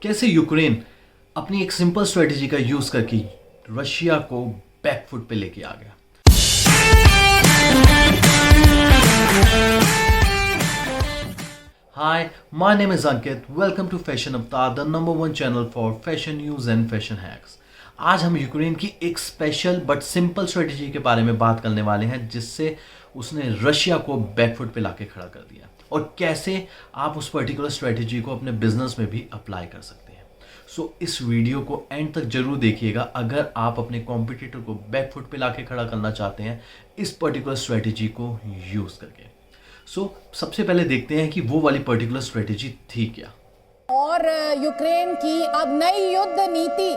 कैसे यूक्रेन अपनी एक सिंपल स्ट्रेटेजी का यूज करके रशिया को बैकफुट पे लेके आ गया। Hi, my name is Ankit. Welcome to Fashion Avatar, the number one channel for fashion news and fashion hacks. आज हम यूक्रेन की एक स्पेशल बट सिंपल स्ट्रेटेजी के बारे में बात करने वाले हैं जिससे उसने रशिया को बैकफुट पे लाके खड़ा कर दिया और कैसे आप उस पर्टिकुलर स्ट्रेटेजी को अपने बिजनेस में भी अप्लाई कर सकते हैं। सो इस वीडियो को एंड तक जरूर देखिएगा अगर आप अपने कॉम्पिटिटर को बैकफुट पे लाके खड़ा करना चाहते हैं इस पर्टिकुलर स्ट्रेटेजी को यूज करके। सबसे पहले देखते हैं कि वो वाली पर्टिकुलर स्ट्रेटेजी थी क्या। और यूक्रेन की अब नई युद्ध नीति,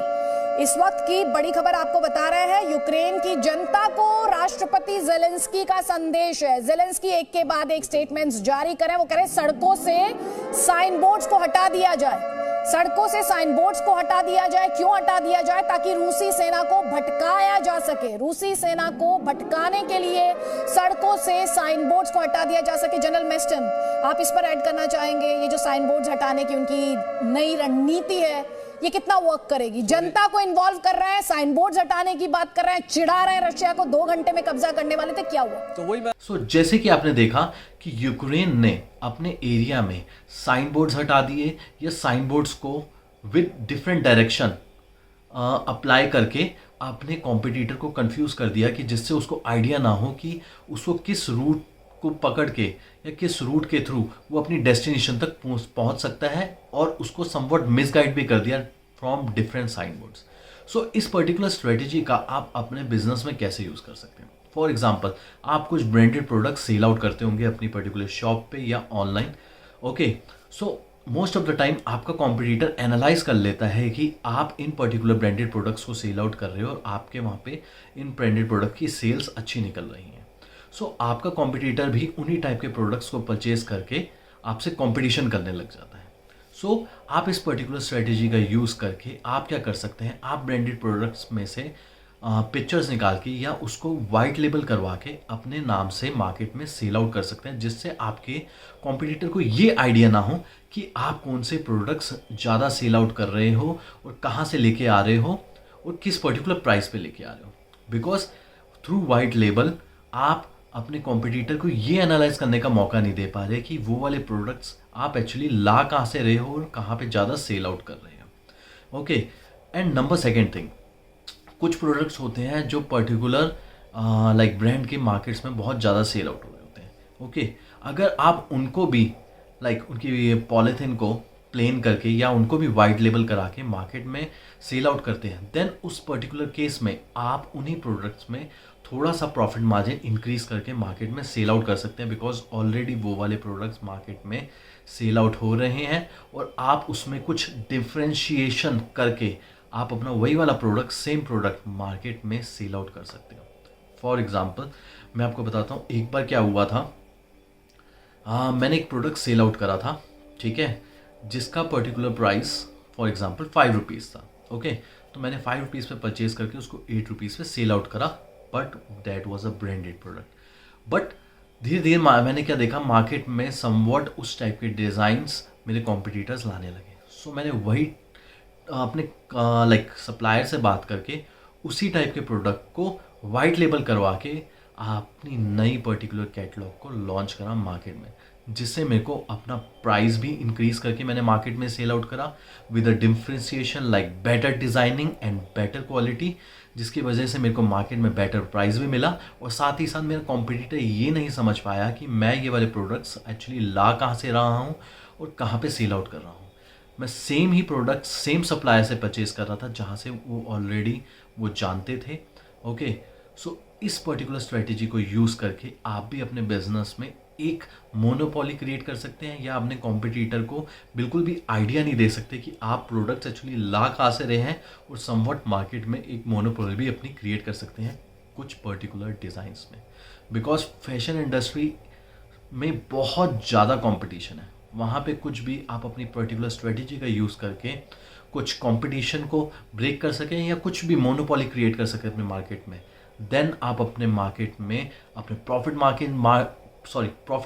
इस वक्त की बड़ी खबर आपको बता रहे हैं। यूक्रेन की जनता को राष्ट्रपति जेलेंस्की का संदेश है। जेलेंस्की एक के बाद एक स्टेटमेंट्स जारी करें। वो कह रहे सड़कों से साइन बोर्ड्स को हटा दिया जाए, सड़कों से साइन बोर्ड्स को हटा दिया जाए। क्यों हटा दिया जाए? ताकि रूसी सेना को भटकाया जा सके। रूसी सेना को भटकाने के लिए सड़कों से साइन बोर्ड्स को हटा दिया जा सके। जनरल मेस्टन, आप इस पर ऐड करना चाहेंगे? ये जो साइन बोर्ड्स हटाने की उनकी नई रणनीति है, ये कितना वर्क करेगी? जनता को इन्वॉल्व कर रहे हैं, साइन बोर्ड्स हटाने की बात कर रहे हैं, चिढ़ा रहे हैं रशिया को। 2 घंटे में कब्जा करने वाले थे, क्या हुआ? तो वही जैसे कि आपने देखा कि यूक्रेन ने अपने एरिया में साइन बोर्ड्स हटा दिए या साइन बोर्ड्स को विद डिफरेंट डायरेक्शन अप्लाई करके अपने कॉम्पिटिटर को कंफ्यूज कर दिया कि जिससे उसको आइडिया ना हो कि उसको किस रूट को पकड़ के या किस रूट के थ्रू वो अपनी डेस्टिनेशन तक पहुंच सकता है और उसको समवट मिसगाइड भी कर दिया फ्रॉम डिफरेंट साइन बोर्ड्स। इस पर्टिकुलर स्ट्रेटेजी का आप अपने बिजनेस में कैसे यूज़ कर सकते हैं? फॉर एग्जाम्पल, आप कुछ ब्रांडेड प्रोडक्ट सेल आउट करते होंगे अपनी पर्टिकुलर शॉप पे या online. Most of the time आपका कॉम्पिटिटर एनालाइज कर लेता है कि आप इन पर्टिकुलर ब्रांडेड प्रोडक्ट्स को सेल आउट कर रहे हो और आपके वहाँ पे इन ब्रांडेड प्रोडक्ट की सेल्स अच्छी निकल रही हैं। आपका कॉम्पिटिटर भी उन्हीं टाइप के प्रोडक्ट्स को परचेज करके आपसे कंपटीशन करने लग जाता है। आप इस पर्टिकुलर स्ट्रेटेजी का यूज़ करके आप क्या कर सकते हैं, आप ब्रांडेड प्रोडक्ट्स में से पिक्चर्स निकाल के या उसको वाइट लेबल करवा के अपने नाम से मार्केट में सेल आउट कर सकते हैं जिससे आपके कॉम्पिटिटर को ये आइडिया ना हो कि आप कौन से प्रोडक्ट्स ज़्यादा सेल आउट कर रहे हो और कहाँ से लेके आ रहे हो और किस पर्टिकुलर प्राइस पे लेके आ रहे हो। बिकॉज थ्रू वाइट लेबल आप अपने कॉम्पिटिटर को ये एनालाइज करने का मौका नहीं दे पा रहे कि वो वाले प्रोडक्ट्स आप एक्चुअली ला कहाँ से रहे हो और कहाँ पे ज़्यादा सेल आउट कर रहे हो। Okay, and number second thing, कुछ प्रोडक्ट्स होते हैं जो पर्टिकुलर लाइक ब्रांड के मार्केट्स में बहुत ज़्यादा सेल आउट हो रहे होते हैं। ओके, अगर आप उनको भी उनकी पॉलीथिन को प्लेन करके या उनको भी वाइट लेबल करा के मार्केट में सेल आउट करते हैं, देन उस पर्टिकुलर केस में आप उन्हीं प्रोडक्ट्स में थोड़ा सा प्रॉफिट मार्जिन इंक्रीज करके मार्केट में सेल आउट कर सकते हैं बिकॉज ऑलरेडी वो वाले प्रोडक्ट्स मार्केट में सेल आउट हो रहे हैं और आप उसमें कुछ डिफ्रेंशिएशन करके आप अपना वही वाला प्रोडक्ट, सेम प्रोडक्ट मार्केट में सेल आउट कर सकते हो। फॉर एग्जांपल, मैं आपको बताता हूँ एक बार क्या हुआ था। मैंने एक प्रोडक्ट सेल आउट करा था, ठीक है, जिसका particular price for example 5 rupees था। ओके, तो मैंने 5 रुपीज़ पे परचेज करके उसको 8 रुपीज़ पे सेल आउट करा, but that was a branded product. But धीरे धीरे मैंने क्या देखा, मार्केट में समवट उस टाइप के डिज़ाइंस मेरे कॉम्पिटिटर्स लाने लगे। मैंने वही अपने सप्लायर से बात करके उसी टाइप के प्रोडक्ट को वाइट लेबल करवा के अपनी नई पर्टिकुलर कैटलॉग को लॉन्च करा मार्केट में, जिससे मेरे को अपना प्राइस भी इंक्रीज करके मैंने मार्केट में सेल आउट करा with a differentiation like better designing and better quality, जिसकी वजह से मेरे को मार्केट में बेटर प्राइस भी मिला और साथ ही साथ मेरा कॉम्पिटिटर ये नहीं समझ पाया कि मैं ये वाले प्रोडक्ट्स एक्चुअली ला कहाँ से रहा हूँ और कहाँ पे सेल आउट कर रहा हूँ। मैं सेम ही प्रोडक्ट्स सेम सप्लायर से परचेज कर रहा था जहाँ से वो ऑलरेडी वो जानते थे। ओके, इस पर्टिकुलर स्ट्रेटेजी को यूज़ करके आप भी अपने बिजनेस में एक मोनोपोली क्रिएट कर सकते हैं या अपने कॉम्पिटिटर को बिल्कुल भी आइडिया नहीं दे सकते कि आप प्रोडक्ट्स एक्चुअली ला कहाँ से रहे हैं और समवट मार्केट में एक मोनोपोली भी अपनी क्रिएट कर सकते हैं कुछ पर्टिकुलर डिज़ाइंस में। बिकॉज फैशन इंडस्ट्री में बहुत ज़्यादा कंपटीशन है, वहाँ पे कुछ भी आप अपनी पर्टिकुलर स्ट्रेटेजी का यूज़ करके कुछ कंपटीशन को ब्रेक कर सकें या कुछ भी मोनोपोली क्रिएट कर सकें अपने मार्केट में, देन आप अपने मार्केट में अपने प्रॉफिट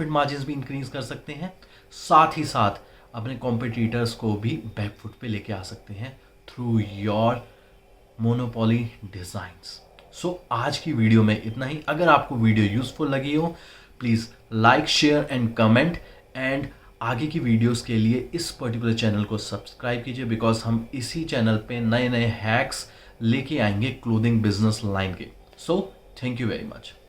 मार्जिन भी इंक्रीज कर सकते हैं। साथ ही साथ अपने कॉम्पिटिटर्स को भी बैक फुट पे लेके आ सकते हैं थ्रू योर मोनोपोली डिज़ाइंस। सो आज की वीडियो में इतना ही। अगर आपको वीडियो यूज़फुल लगी हो please like share and comment, and आगे की वीडियोस के लिए इस पर्टिकुलर चैनल को सब्सक्राइब कीजिए, बिकॉज हम इसी चैनल पे नए नए हैक्स लेके आएंगे क्लोथिंग बिजनेस लाइन के। So thank you very much.